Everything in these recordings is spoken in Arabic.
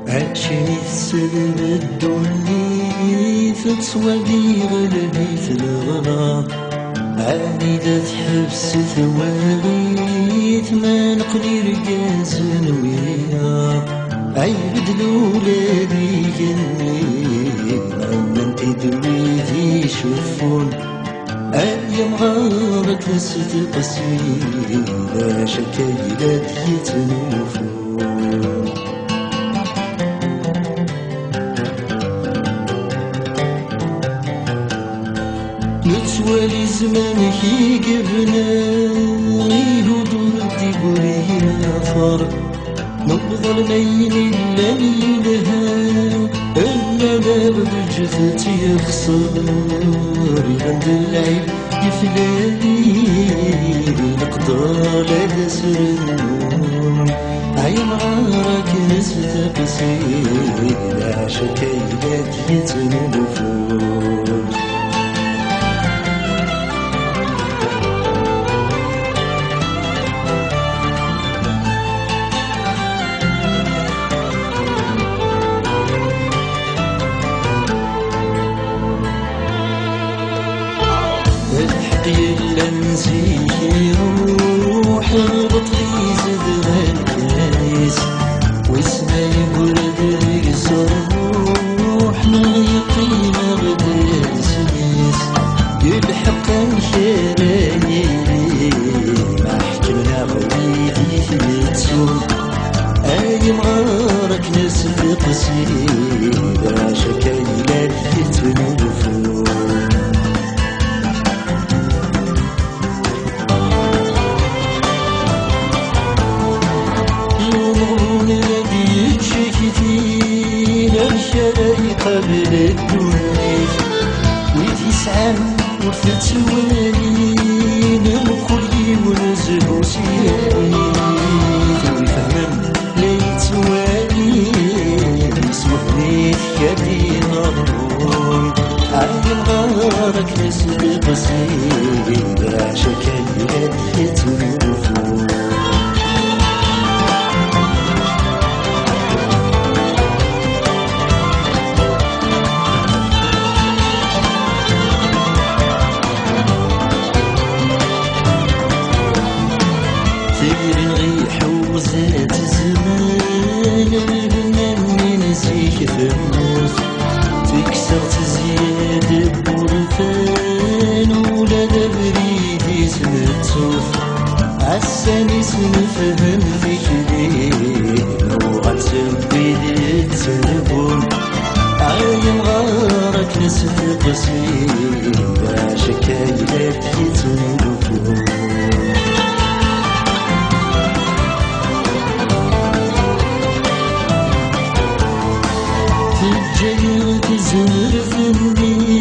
عاشني السلم الدني تتسوالي غلبي في الغلا عنيدة تحبس ثواليت ما نقلي رقاز نويا عيبد لولادي جني أما انتي دويتي شوفون أيام غارك نسيت قصيدة شكايلات يتنوفون نتوالي زمانك يقبنا غيهدو ردي قرينا فرق نبضى المين الليلها أنا برجثت يخسر عند العيب يفلالي نقدر لا سرنون عين عارك نسل قصير عشكايلات يتنوفون يلا نسيه روح البطل يزدها الكاس واسمه يقول يكسر روح ما يقيمه غدا السميس يلحق الخيراني ما حكمنا غويدي في التسون اي مغارك ناس قصيدة شكايلات يتنوفون قبل الدنيا وتسعة وتتوالي الكل ونزهو سيالي ويفهم لا يتوالي يسوحني كابي نارون عين غارك نسل قصير شكايلات يتنوفون وزاد زمان البنان نسيك ثموث تكسر تزيد بورفان ولا بريدي سمتوث عساني سنفهم فيك ليه وغتسبي التلفون عايم غارك نسل قصيدة شكايلات يتنوفون تزهر فني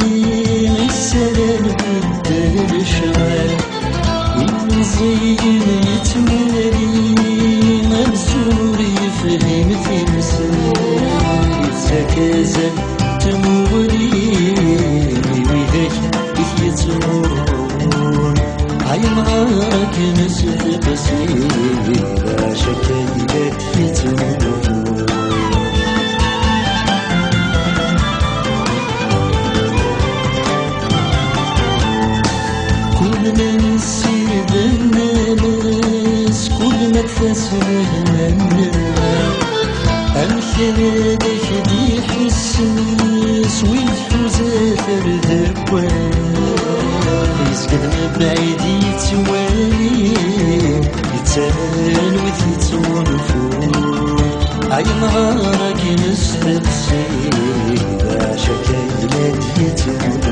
السلام قدام الشوال المزين يتوالي مبزور يفهم تمثال يتسكازا تمولي ويدك يتمرون عين معاك نسل قصيدة شكايلات يتنوفون من السير بالناس كل ما تفسره مننا الخلاد يخدي حسنس والحوزة فرد يسكن بعيد يتوالي يتسال ويتنوفون عين نهارك نسل قصيدة شكايلات يتنوفون